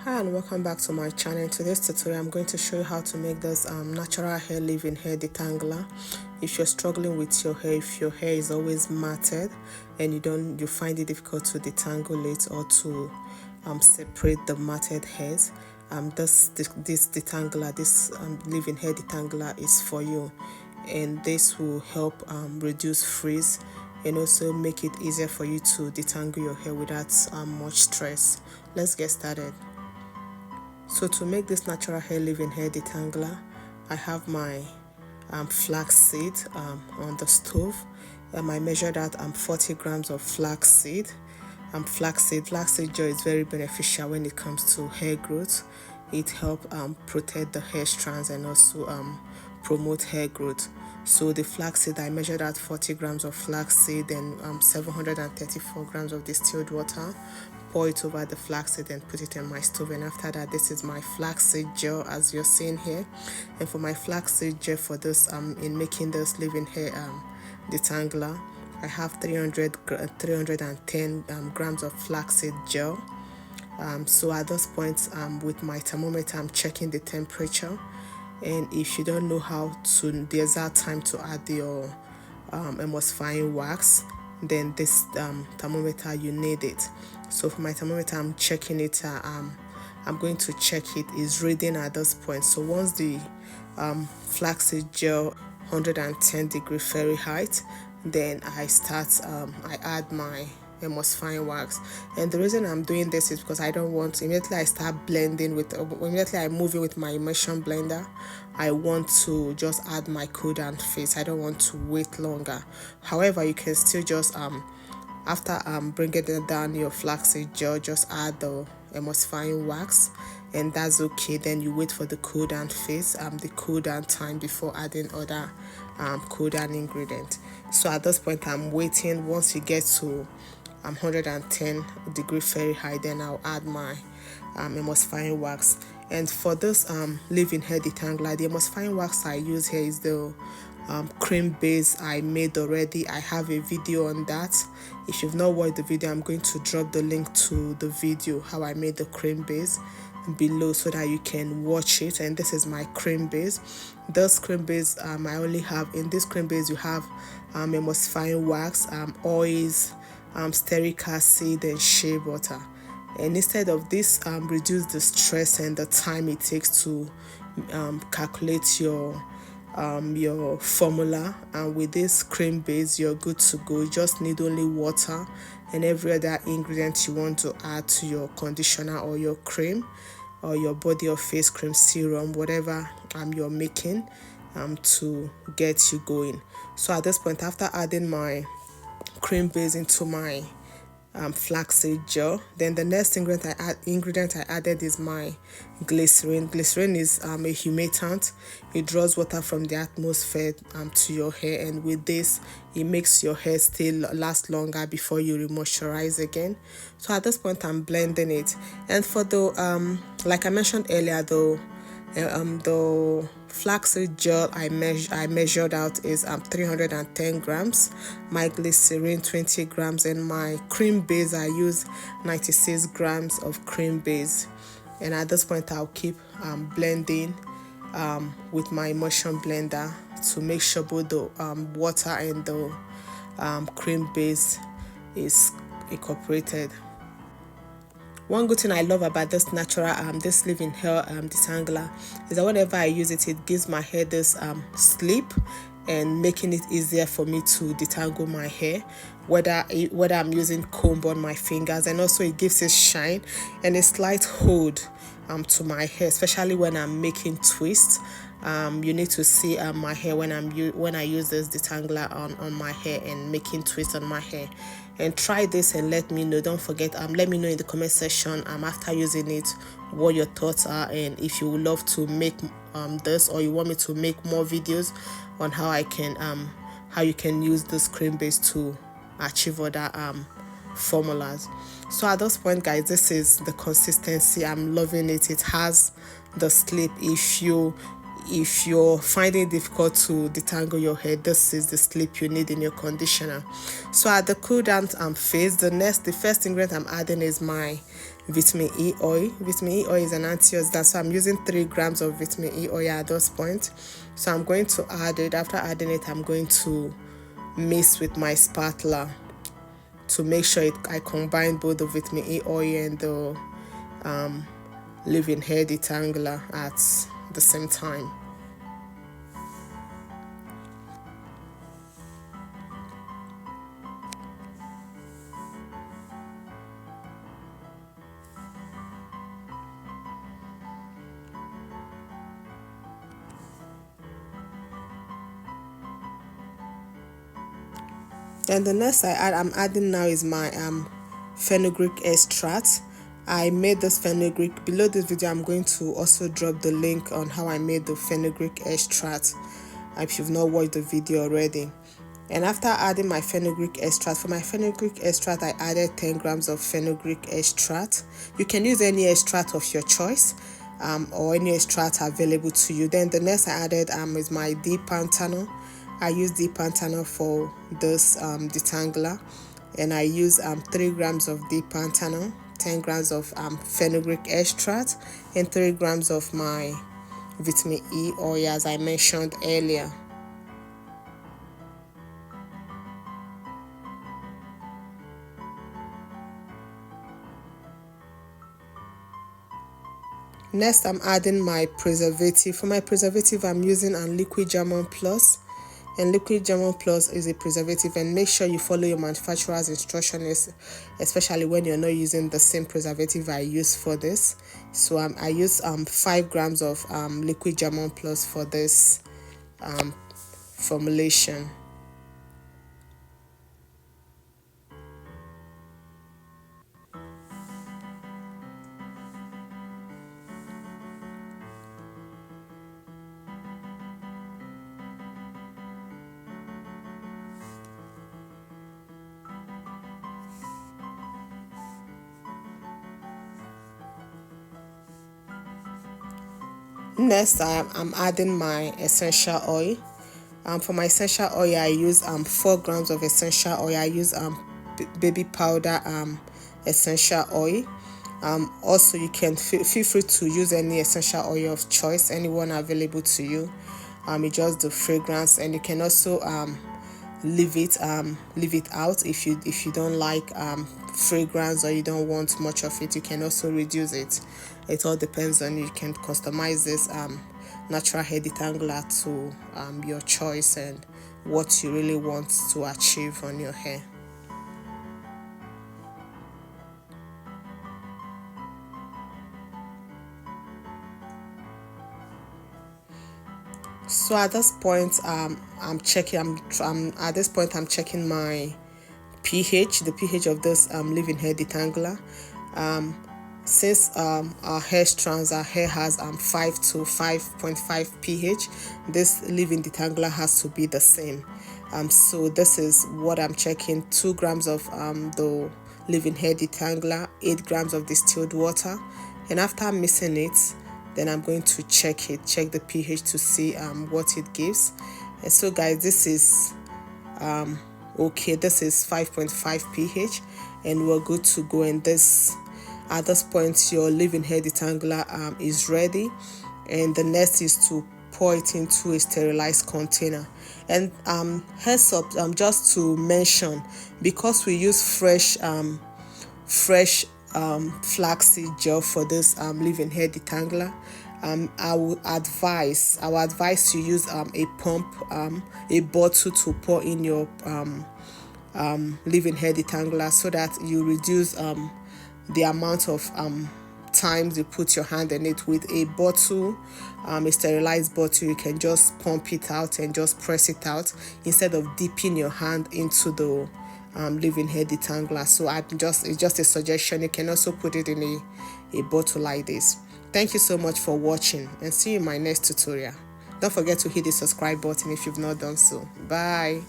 Hi and welcome back to my channel. In today's tutorial I'm going to show you how to make this natural hair leave-in hair detangler. If you're struggling with your hair, if your hair is always matted and you find it difficult to detangle it or to separate the matted hairs, this detangler, this leave-in hair detangler is for you, and this will help reduce frizz and also make it easier for you to detangle your hair without much stress. Let's get started. So to make this natural hair leave-in hair detangler, I have my flaxseed on the stove. I measured out 40 grams of flaxseed. Flaxseed gel is very beneficial when it comes to hair growth. It helps protect the hair strands and also promote hair growth. So the flaxseed, I measured out 40 grams of flaxseed and 734 grams of distilled water. Pour it over the flaxseed and put it in my stove, and after that, this is my flaxseed gel as you're seeing here. And for my flaxseed gel for this in making this leave-in hair detangler, I have 310 grams of flaxseed gel. So at this point, with my thermometer, I'm checking the temperature. And if you don't know how to the exact time to add your emulsifying wax, then this thermometer, you need it. So for my thermometer, I'm checking it. I'm going to check it is reading at this point. So once the flaxseed gel 110 degree Fahrenheit, then I add my emulsifying wax. And the reason I'm doing this is because I don't want immediately I move it with my immersion blender, I want to just add my cool down phase. I don't want to wait longer. However, you can still just after bringing down your flaxseed gel, just add the emulsifying wax, and that's okay. Then you wait for the cool down phase, the cool down time before adding other cool down ingredient. So at this point, I'm waiting. Once you get to 110 degree Fahrenheit, then I'll add my emulsifying wax. And for this leave-in hair detangler, the emulsifying wax I use here is the cream base I made already. I have a video on that. If you've not watched the video, I'm going to drop the link to the video how I made the cream base below so that you can watch it. And this is my cream base. This cream base, I only have in this cream base, you have emulsifying wax, oils, stearic acid, and shea butter. And instead of this, reduce the stress and the time it takes to calculate your formula. And with this cream base, you're good to go. You just need only water and every other ingredient you want to add to your conditioner or your cream or your body or face cream, serum, whatever you're making to get you going. So at this point, after adding my cream base into my flaxseed gel, then the next ingredient I added is my glycerin. Glycerin is a humectant. It draws water from the atmosphere to your hair, and with this, it makes your hair still last longer before you remoisturize again. So at this point, I'm blending it. And for the like I mentioned earlier, though, the flaxseed gel I measured out is 310 grams, my glycerin 20 grams, and my cream base I use 96 grams of cream base. And at this point, I'll keep blending with my immersion blender to make sure both the water and the cream base is incorporated. One good thing I love about this natural this leave-in hair detangler is that whenever I use it, it gives my hair this slip and making it easier for me to detangle my hair, whether I'm using comb on my fingers, and also it gives a shine and a slight hold to my hair, especially when I'm making twists. You need to see my hair when I use this detangler on my hair and making twists on my hair. And try this and let me know. Don't forget, let me know in the comment section after using it what your thoughts are, and if you would love to make this, or you want me to make more videos on how you can use this cream base to achieve other formulas. So at this point, guys, this is the consistency. I'm loving it. It has the slip. If you're finding it difficult to detangle your hair, this is the slip you need in your conditioner. So at the cool down phase, the first ingredient I'm adding is my vitamin E oil. Vitamin E oil is an antioxidant, so I'm using 3 grams of vitamin E oil at this point. So I'm going to add it. After adding it, I'm going to mix with my spatula to make sure I combine both the vitamin E oil and the leave-in hair detangler at the same time. Then the next I'm adding now is my fenugreek extract. I made this fenugreek. Below this video, I'm going to also drop the link on how I made the fenugreek extract if you've not watched the video already. And after adding my fenugreek extract, for my fenugreek extract, I added 10 grams of fenugreek extract. You can use any extract of your choice or any extract available to you. Then the next I added is my Detangler. I use Detangler for this detangler, and I use 3 grams of Detangler, 10 grams of fenugreek extract, and 3 grams of my vitamin E oil, as I mentioned earlier. Next, I'm adding my preservative. For my preservative, I'm using a liquid German Plus. And liquid German Plus is a preservative, and make sure you follow your manufacturer's instructions, especially when you're not using the same preservative I use for this. So I use 5 grams of liquid German Plus for this formulation. Next, I'm adding my essential oil. For my essential oil, I use 4 grams of essential oil. I use baby powder essential oil. Also, you can feel free to use any essential oil of choice, anyone available to you. It's just the fragrance, and you can also leave it out if you don't like fragrance, or you don't want much of it. You can also reduce it. It all depends on you. You can customize this natural hair detangler to your choice and what you really want to achieve on your hair. So at this point, I'm checking my pH, the pH of this leave-in hair detangler. Since our hair strands, our hair has 5 to 5.5 pH, this leave-in detangler has to be the same. So this is what I'm checking: 2 grams of the leave-in hair detangler, 8 grams of distilled water, and after mixing it, then I'm going to check the pH to see what it gives. And so guys, this is okay, this is 5.5 pH, and we're good to go. And at this point, your leave-in hair detangler is ready, and the next is to pour it into a sterilized container. And heads up, just to mention, because we use fresh flaxseed gel for this leave-in hair detangler, I would advise to use a pump, a bottle to pour in your leave-in hair detangler, so that you reduce the amount of times you put your hand in it. With a bottle, a sterilized bottle, you can just pump it out and just press it out instead of dipping your hand into the leave-in hair detangler. So it's just a suggestion. You can also put it in a bottle like this. Thank you so much for watching, and see you in my next tutorial. Don't forget to hit the subscribe button if you've not done so. Bye.